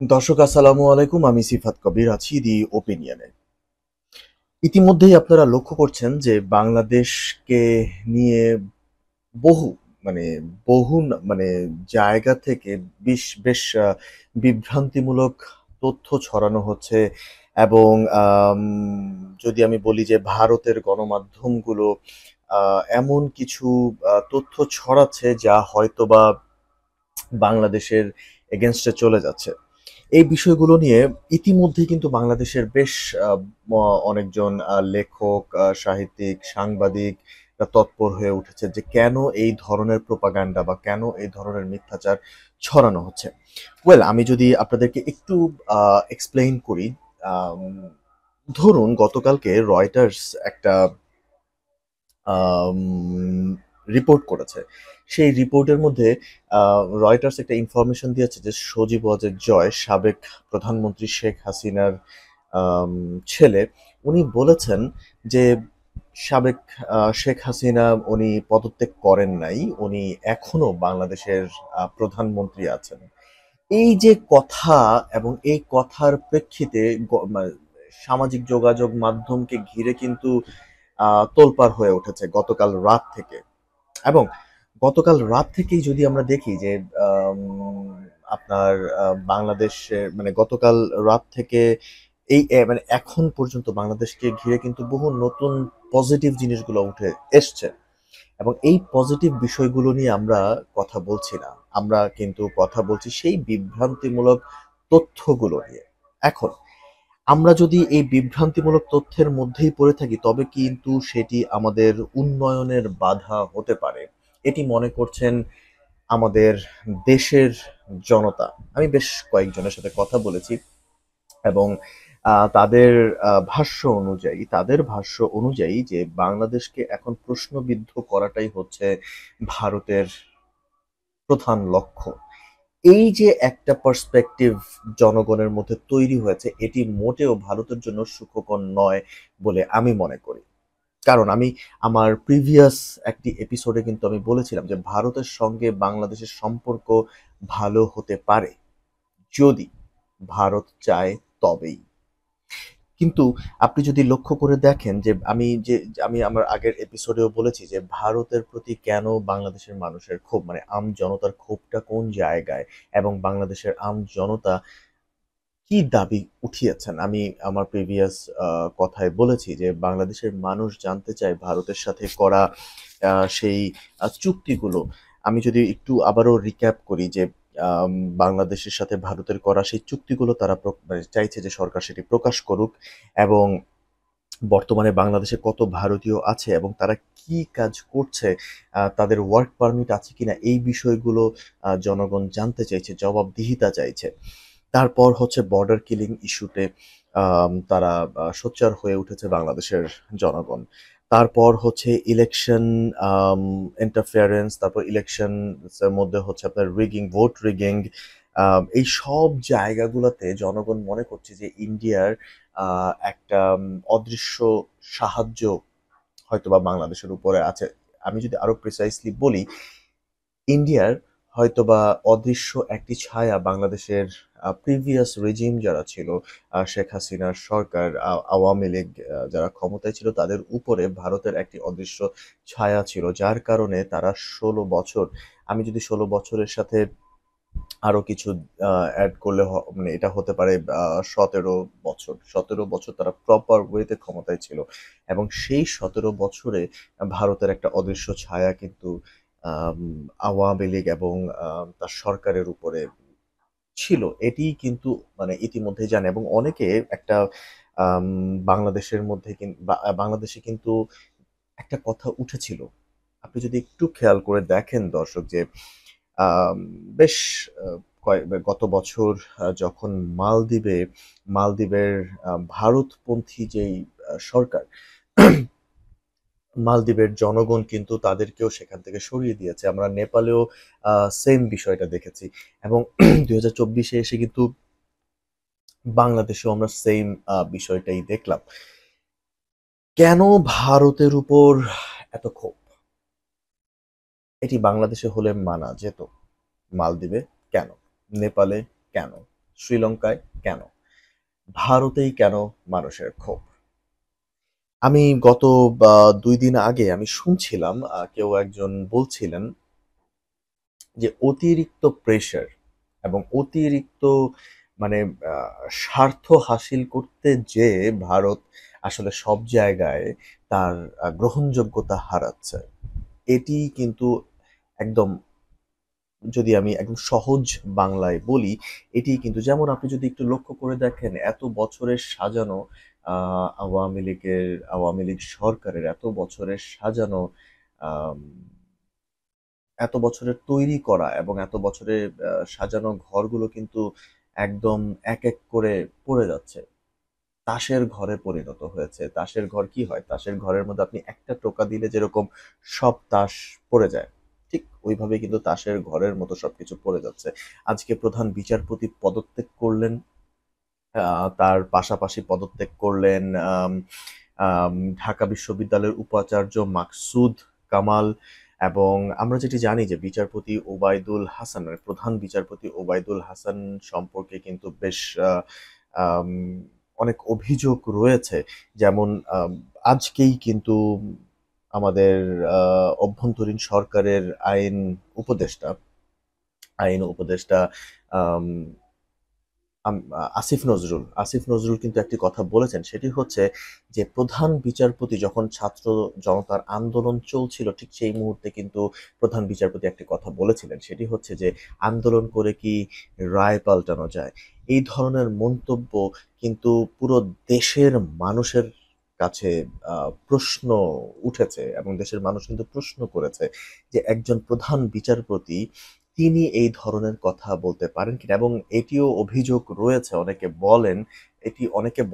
দর্শক আসসালামু আলাইকুম। আমি সিফাত কবির আছি দি ওপিনিয়নে। ইতিমধ্যেই আপনারা লক্ষ্য করছেন যে বাংলাদেশকে নিয়ে বহু মানে বহু জায়গা থেকে বেশ বিভ্রান্তিমূলক তথ্য ছড়ানো হচ্ছে এবং যদি আমি বলি যে ভারতের গণমাধ্যমগুলো এমন কিছু তথ্য ছড়াচ্ছে যা হয়তোবা বাংলাদেশের এগেইনস্টে চলে যাচ্ছে। এই বিষয়গুলো নিয়ে ইতিমধ্যেই কিন্তু বাংলাদেশের বেশ আ ম অনেকজন লেখক, সাহিত্যিক, সাংবাদিকরা তৎপর হয়ে উঠেছে যে কেন এই ধরনের প্রোপাগান্ডা বা কেন এই ধরনের মিথ্যাচার ছড়ানো হচ্ছে। ওয়েল আমি যদি আপনাদেরকে একটু আ এক্সপ্লেইন করি, আম ধরুন গতকালকে রয়টার্স একটা আম রিপোর্ট করেছে। সেই রিপোর্টের মধ্যে আ রয়টার্স একটা ইনফরমেশন দিয়েছে যে সজীব ওয়াজেদ জয়, সাবেক প্রধানমন্ত্রী শেখ হাসিনার আম ছেলে, উনি বলেছেন যে সাবেক শেখ হাসিনা উনি পদত্যাগ করেন নাই। উনি এখনো বাংলাদেশের প্রধানমন্ত্রী আছেন। এই যে কথা এবং এই কথার প্রেক্ষিতে গ মা সামাজিক যোগাযোগ মাধ্যমকে ঘিরে কিন্তু আ তোলপাড় হয়ে উঠেছে গতকাল রাত থেকে। এবং গতকাল রাত থেকেই যদি আমরা দেখি যে আম আপনার বাংলাদেশে মানে গতকাল রাত থেকে এই মানে এখন পর্যন্ত বাংলাদেশকে ঘিরে কিন্তু বহু নতুন পজিটিভ জিনিসগুলো উঠে এসছে। এবং এই পজিটিভ বিষয়গুলো নিয়ে আমরা কথা বলছি না। আমরা কিন্তু কথা বলছি সেই বিভ্রান্তিমূলক তথ্যগুলো নিয়ে। এখন আমরা যদি এই বিভ্রান্তিমূলক তথ্যের মধ্যেই পড়ে থাকি তবে কিন্তু সেটি আমাদের উন্নয়নের বাধা হতে পারে। এটি মনে করছেন আমাদের দেশের জনতা। আমি বেশ কয়েকজনের সাথে কথা বলেছি এবং তাদের ভাষ্য অনুযায়ী যে বাংলাদেশকে এখন প্রশ্নবিদ্ধ করাটাই হচ্ছে ভারতের প্রধান লক্ষ্য। এই যে একটা পার্সপেক্টিভ জনগণের মধ্যে তৈরি হয়েছে এটি মোটেও ভারতের জন্য সুখকর নয় বলে আমি মনে করি। কারণ আমি আমার প্রিভিয়াস একটি এপিসোডে কিন্তু আমি বলেছিলাম যে ভারতের সঙ্গে বাংলাদেশের সম্পর্ক ভালো হতে পারে যদি ভারত চায় তবেই। কিন্তু আপনি যদি লক্ষ্য করে দেখেন যে আমি আমার আগের এপিসোডেও বলেছি যে ভারতের প্রতি কেন বাংলাদেশের মানুষের ক্ষোভ, মানে জনতার ক্ষোভটা কোন জায়গায় এবং বাংলাদেশের জনতা কি দাবি উঠিয়েছেন। আমি আমার প্রিভিয়াস কথায় বলেছি যে বাংলাদেশের মানুষ জানতে চায় ভারতের সাথে করা সেই চুক্তিগুলো। আমি যদি একটু আবারও রিক্যাপ করি যে আম বাংলাদেশের সাথে ভারতের করা সেই চুক্তিগুলো তারা মানে চাইছে যে সরকার সেটি প্রকাশ করুক এবং বর্তমানে বাংলাদেশে কত ভারতীয় আছে এবং তারা কি কাজ করছে, তাদের ওয়ার্ক পারমিট আছে কিনা এই বিষয়গুলো জনগণ জানতে চাইছে, জবাবদিহিতা চাইছে। তারপর হচ্ছে বর্ডার কিলিং ইস্যুতে তারা সোচ্চার হয়ে উঠেছে বাংলাদেশের জনগণ। তারপর হচ্ছে ইলেকশন ইন্টারফেয়ারেন্স, তারপর ইলেকশনস এর মধ্যে হচ্ছে আপনার রিগিং, ভোট রিগিং, এই সব জায়গাগুলোতে জনগণ মনে করছে যে ইন্ডিয়ার একটা অদৃশ্য সাহায্য হয়তোবা বাংলাদেশের উপরে আছে। আমি যদি আরো প্রিসাইসলি বলি, ইন্ডিয়ার হয়তোবা অদৃশ্য একটি ছায়া বাংলাদেশের প্রিভিয়াস রেজিম যারা ছিল, শেখ হাসিনার সরকার, আওয়ামী লীগ যারা ক্ষমতায় ছিল তাদের উপরে ভারতের একটি অদৃশ্য ছায়া ছিল। যার কারণে তারা ১৬ বছর, আমি যদি ১৬ বছরের সাথে আরো কিছু এড করলে মানে এটা হতে পারে ১৭ বছর। ১৭ বছর তারা প্রপার ওয়েতে ক্ষমতায় ছিল। এবং সেই ১৭ বছরে ভারতের একটা অদৃশ্য ছায়া কিন্তু আম আওয়ামী লীগ এবং তার সরকারের উপরে ছিল। এটিই কিন্তু মানে ইতিমধ্যেই জানে এবং অনেকে একটা আম বাংলাদেশের মধ্যে বাংলাদেশে কিন্তু একটা কথা উঠেছিল। আপনি যদি একটু খেয়াল করে দেখেন দর্শক যে আম বেশ আ গত বছর যখন মালদ্বীপের ভারতপন্থী যেই সরকার, মালদ্বীপের জনগণ কিন্তু তাদেরকেও সেখান থেকে সরিয়ে দিয়েছে। আমরা নেপালেও আ সেইম বিষয়টা দেখেছি এবং ২০২৪ এ এসে কিন্তু বাংলাদেশেও আমরা সেইম বিষয়টাই দেখলাম। কেন ভারতের উপর এত ক্ষোভ? এটি বাংলাদেশে হলে মানা যেত। মালদ্বীপে কেন? নেপালে কেন? শ্রীলঙ্কায় কেন? ভারতেই কেন মানুষের ক্ষোভ? আমি গত ২ দিন আগে আমি শুনছিলাম কেউ একজন বলছিলেন যে অতিরিক্ত প্রেশার এবং অতিরিক্ত মানে স্বার্থ হাসিল করতে যেয়ে ভারত আসলে সব জায়গায় তার গ্রহণযোগ্যতা হারাচ্ছে। এটি কিন্তু একদম, যদি আমি একদম সহজ বাংলায় বলি, এটি কিন্তু যেমন আপনি যদি একটু লক্ষ্য করে দেখেন, এত বছরের সাজানো আওয়ামী লীগ সরকারের এত বছরের সাজানো আম এত বছরের তৈরি করা এবং এত বছরের সাজানো ঘরগুলো কিন্তু একদম এক, এক করে পড়ে যাচ্ছে। তাসের ঘরে পরিণত হয়েছে। তাসের ঘর কি হয়? তাসের ঘরের মধ্যে আপনি একটা টোকা দিলে যেরকম সব তাস পড়ে যায়, ঠিক ওইভাবে কিন্তু তাসের ঘরের মতো সবকিছু পড়ে যাচ্ছে। আজকে প্রধান বিচারপতি পদত্যাগ করলেন। তার পাশাপাশি পদত্যাগ করলেন আম আম ঢাকা বিশ্ববিদ্যালয়ের উপাচার্য মাকসুদ কামাল, এবং আমরা যেটি জানি যে বিচারপতি ওবায়দুল হাসান, মানে প্রধান বিচারপতি ওবায়দুল হাসান সম্পর্কে কিন্তু বেশ আ আম অনেক অভিযোগ রয়েছে। যেমন আজকেই কিন্তু আমাদের আ অভ্যন্তরীণ সরকারের উপদেষ্টা আইন উপদেষ্টা আম আসিফ নজরুল কিন্তু একটি কথা বলেছেন। সেটি হচ্ছে যে প্রধান বিচারপতি যখন ছাত্র জনতার আন্দোলন চলছিল, ঠিক সেই মুহূর্তে কিন্তু প্রধান বিচারপতি একটি কথা বলেছিলেন। সেটি হচ্ছে যে আন্দোলন করে কি রায় পাল্টানো যায়? এই ধরনের মন্তব্য কিন্তু পুরো দেশের মানুষের কাছে প্রশ্ন উঠেছে, এবং দেশের মানুষ কিন্তু প্রশ্ন করেছে যে একজন প্রধান বিচারপতি তিনি এই ধরনের কথা বলতে পারেন কিনা? এবং এটিও অভিযোগ রয়েছে, অনেকে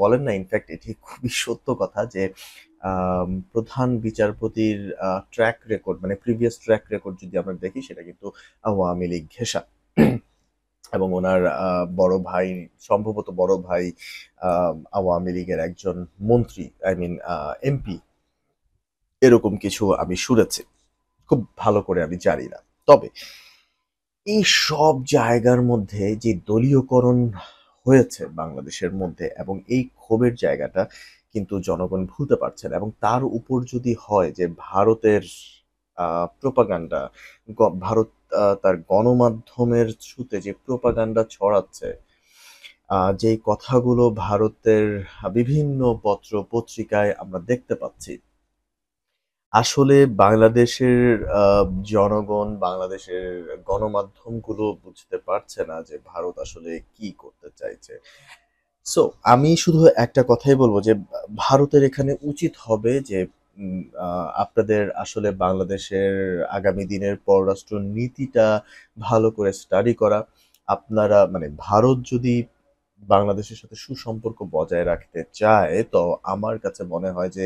বলেন না, ইনফ্যাক্ট এটি খুবই সত্য কথা যে প্রধান বিচারপতির ট্র্যাক রেকর্ড, মানে প্রিভিয়াস ট্র্যাক রেকর্ড যদি আমরা দেখি, সেটা কিন্তু আওয়ামী লীগ ঘেঁষা। এবং ওনার বড় ভাই, সম্ভবত বড় ভাই আওয়ামী লীগের একজন মন্ত্রী, আই মিন এমপি, এরকম কিছু আমি শুনেছি। খুব ভালো করে আমি জানি না। তবে এই সব জায়গার মধ্যে যে দলীয়করণ হয়েছে বাংলাদেশের মধ্যে, এবং এই ক্ষোভের জায়গাটা কিন্তু জনগণ ভুলতে পারছে না, এবং তার উপর যদি হয় যে ভারতের প্রোপাগান্ডা, ভারত তার গণমাধ্যমের থ্রুতে যে প্রোপাগান্ডা ছড়াচ্ছে, যেই কথাগুলো ভারতের বিভিন্ন পত্র পত্রিকায় আমরা দেখতে পাচ্ছি, আসলে বাংলাদেশের আ জনগণ, বাংলাদেশের গণমাধ্যমগুলো বুঝতে পারছে না যে ভারত আসলে কি করতে চাইছে। সো আমি শুধু একটা কথাই বলব যে ভারতের এখানে উচিত হবে যে উম আ আপনাদের আসলে বাংলাদেশের আগামী দিনের পররাষ্ট্র নীতিটা ভালো করে স্টাডি করা। আপনারা, মানে ভারত যদি বাংলাদেশের সাথে সুসম্পর্ক বজায় রাখতে চায়, তো আমার কাছে মনে হয় যে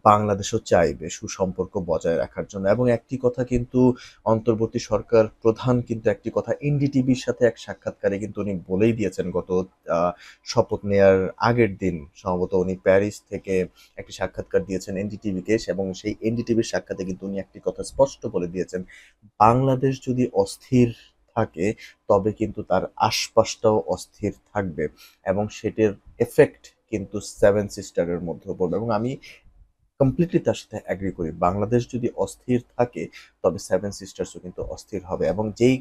বাংলাদেশও চাইবে সুসম্পর্ক বজায় রাখার জন্য। এবং একটি কথা কিন্তু অন্তর্বর্তী সরকার প্রধান কিন্তু একটি কথা এনডিটিভির সাথে এক সাক্ষাৎকারে কিন্তু উনি বলেই দিয়েছেন, গত আ শপথ নেয়ার আগের দিন সম্ভবত উনি প্যারিস থেকে একটি সাক্ষাৎকার দিয়েছেন এনডিটিভিকে, এবং সেই এনডিটিভির সাক্ষাতে কিন্তু উনি একটি কথা স্পষ্ট বলে দিয়েছেন, বাংলাদেশ যদি অস্থির থাকে তবে কিন্তু তার আশপাশটাও অস্থির থাকবে, এবং সেটির এফেক্ট কিন্তু সেভেন সিস্টারের মধ্যেও পড়বে। এবং আমি কমপ্লিটলি তার সাথে এগ্রি করি। বাংলাদেশ যদি অস্থির থাকে তবে সেভেন সিস্টার্সও কিন্তু অস্থির হবে, এবং যেই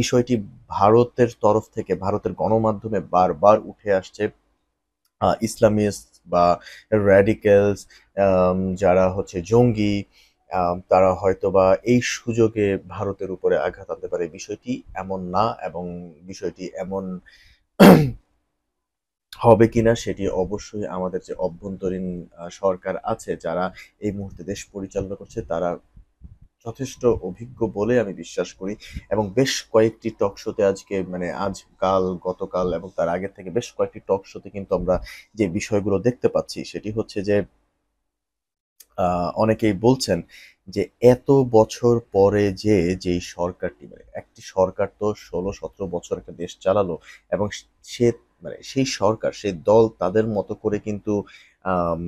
বিষয়টি ভারতের তরফ থেকে, ভারতের গণমাধ্যমে বারবার উঠে আসছে, ইসলামিস্ট বা র্যাডিক্যালস, যারা হচ্ছে জঙ্গি, তারা হয়তোবা এই সুযোগে ভারতের উপরে আঘাত আনতে পারে। বিষয়টি এমন না, এবং বিষয়টি এমন হবে কিনা সেটি অবশ্যই আমাদের যে অভ্যন্তরীণ সরকার আছে, যারা এই মুহূর্তে দেশ পরিচালনা করছে, তারা যথেষ্ট অভিজ্ঞ বলে আমি বিশ্বাস করি। এবং বেশ কয়েকটি টক শোতে আজকে, মানে আজ, কাল, গতকাল এবং তার আগের থেকে বেশ কয়েকটি টক শোতে কিন্তু আমরা যে বিষয়গুলো দেখতে পাচ্ছি, সেটি হচ্ছে যে অনেকেই বলছেন যে এত বছর পরে যেই সরকারটি, মানে একটি সরকার তো ১৬-১৭ বছর একটা দেশ চালালো, এবং সে, মানে সেই সরকার, সেই দল তাদের মতো করে কিন্তু আম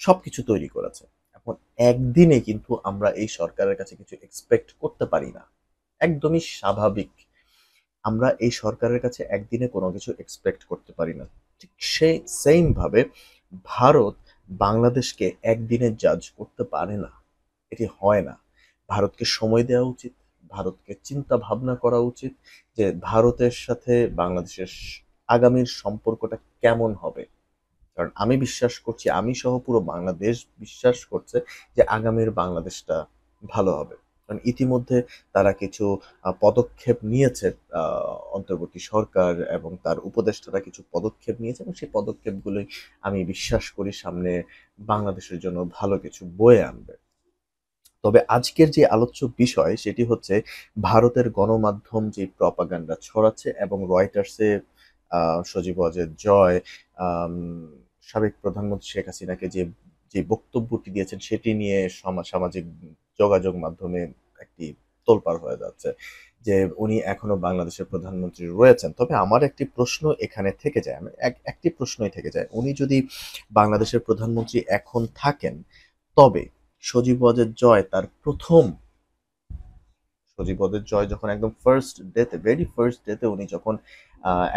সবকিছু তৈরি করেছে। এখন একদিনে কিন্তু আমরা এই সরকারের কাছে কিছু এক্সপেক্ট করতে পারি না। একদমই স্বাভাবিক। আমরা এই সরকারের কাছে একদিনে কোনো কিছু এক্সপেক্ট করতে পারি না। ঠিক সেই সেম ভাবে ভারত বাংলাদেশকে একদিনে জাজ করতে পারে না। এটি হয় না। ভারতকে সময় দেওয়া উচিত। ভারতকে চিন্তা ভাবনা করা উচিত যে ভারতের সাথে বাংলাদেশের আগামীর সম্পর্কটা কেমন হবে। কারণ আমি বিশ্বাস করছি, আমি সহ পুরো বাংলাদেশ বিশ্বাস করছে যে আগামীর বাংলাদেশটা ভালো হবে। কারণ ইতিমধ্যে তারা কিছু পদক্ষেপ নিয়েছে, অন্তর্বর্তী সরকার এবং তার উপদেষ্টারা কিছু পদক্ষেপ নিয়েছে এবং সেই পদক্ষেপগুলোই আমি বিশ্বাস করি সামনে বাংলাদেশের জন্য ভালো কিছু বয়ে আনবে। তবে আজকের যে আলোচ্য বিষয় সেটি হচ্ছে ভারতের গণমাধ্যম যে প্রপাগান্ডা ছড়াচ্ছে এবং রয়টার্সে সজীব ওয়াজেদ জয় আম, সাবেক প্রধানমন্ত্রী শেখ হাসিনাকে যে যে বক্তব্যটি দিয়েছেন সেটি নিয়ে সামাজিক যোগাযোগ মাধ্যমে একটি তোলপাড় হয়ে যাচ্ছে যে উনি এখনো বাংলাদেশের প্রধানমন্ত্রী রয়েছেন। তবে আমার একটি প্রশ্ন এখানে থেকে যায়, একটি প্রশ্নই থেকে যায়, উনি যদি বাংলাদেশের প্রধানমন্ত্রী এখন থাকেন তবে সজীব ওয়াজেদ জয় তার প্রথম সজীব ওয়াজেদ জয় যখন একদম ভেরি ফার্স্ট ডেতে উনি যখন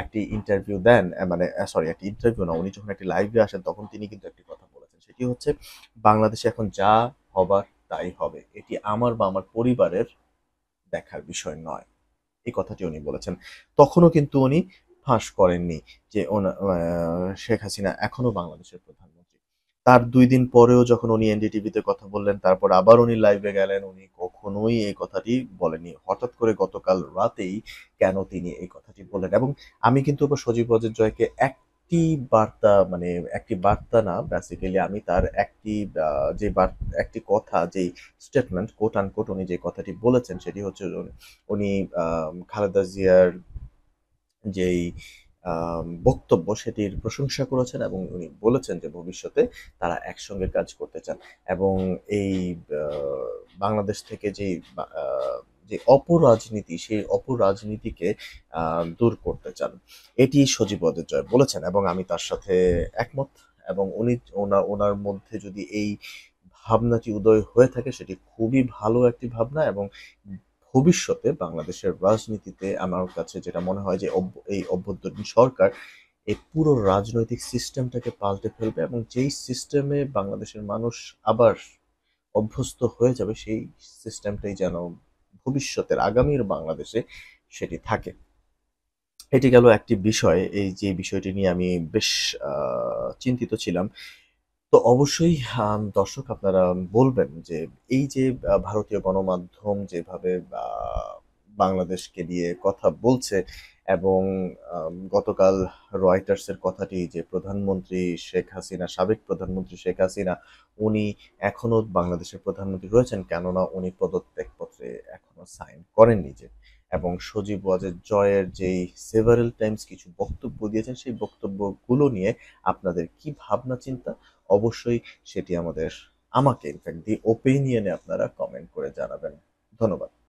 একটি ইন্টারভিউ দেন, মানে সরি একটি ইন্টারভিউ না, উনি যখন একটি লাইভে আসেন তখন তিনি কিন্তু একটি কথা বলেছেন, সেটি হচ্ছে বাংলাদেশে এখন যা হবার তাই হবে, এটি আমার বা আমার পরিবারের দেখার বিষয় নয়। এই কথাটি উনি বলেছেন। তখনও কিন্তু উনি ফাঁস করেননি যে শেখ হাসিনা এখনো বাংলাদেশের প্রধানমন্ত্রী। তার ২ দিন পরেও যখন উনি এনডিটিভিতে কথা বললেন, তারপর আবার উনি লাইভে গেলেন, উনি কখনোই এই কথাটি বলেননি। হঠাৎ করে গতকাল রাতেই কেন তিনি এই কথাটি বললেন? এবং আমি কিন্তু আবার সজীব ওয়াজেদ জয়কে একটি বার্তা, মানে একটি বার্তা না, বেসিক্যালি আমি তার একটি যে একটি কথা, যেই স্টেটমেন্ট কোট আনকোট উনি যে কথাটি বলেছেন সেটি হচ্ছে উনি খালেদা জিয়ার যেই বক্তব্য সেটির প্রশংসা করেছেন এবং উনি বলেছেন যে ভবিষ্যতে তারা একসঙ্গে কাজ করতে চান এবং এই বাংলাদেশ থেকে যে অপরাজনীতি সেই অপরাজনীতিকে দূর করতে চান। এটি সজীব ওয়াজেদ জয় বলেছেন এবং আমি তার সাথে একমত। এবং উনি ওনার মধ্যে যদি এই ভাবনাটি উদয় হয়ে থাকে সেটি খুবই ভালো একটি ভাবনা এবং ভবিষ্যতে বাংলাদেশের রাজনীতিতে আমার কাছে যেটা মনে হয় যে এই অভ্যন্তরীণ সরকার এই পুরো রাজনৈতিক সিস্টেমটাকে পাল্টে ফেলবে এবং যেই সিস্টেমে বাংলাদেশের মানুষ আবার অভ্যস্ত হয়ে যাবে সেই সিস্টেমটাই যেন ভবিষ্যতের আগামীর বাংলাদেশে সেটি থাকে। এটি গেল একটি বিষয়, এই যে বিষয়টি নিয়ে আমি বেশ চিন্তিত ছিলাম। তো অবশ্যই দর্শক আপনারা বলবেন যে এই যে ভারতীয় গণমাধ্যম যেভাবে বাংলাদেশকে নিয়ে কথা বলছে এবং গতকাল রয়টার্সের কথাটি যে প্রধানমন্ত্রী শেখ হাসিনা, সাবেক প্রধানমন্ত্রী শেখ হাসিনা উনি এখনো বাংলাদেশের প্রধানমন্ত্রী রয়েছেন, কেননা উনি পদত্যাগপত্রে এখনো সাইন করেননি যে। এবং সজীব ওয়াজেদ জয়ের যেই সেভারেল টাইমস কিছু বক্তব্য দিয়েছেন সেই বক্তব্যগুলো নিয়ে আপনাদের কি ভাবনা চিন্তা, অবশ্যই সেটি আমাকে ইনফ্যাক্ট দি ওপিনিয়নে আপনারা কমেন্ট করে জানাবেন। ধন্যবাদ।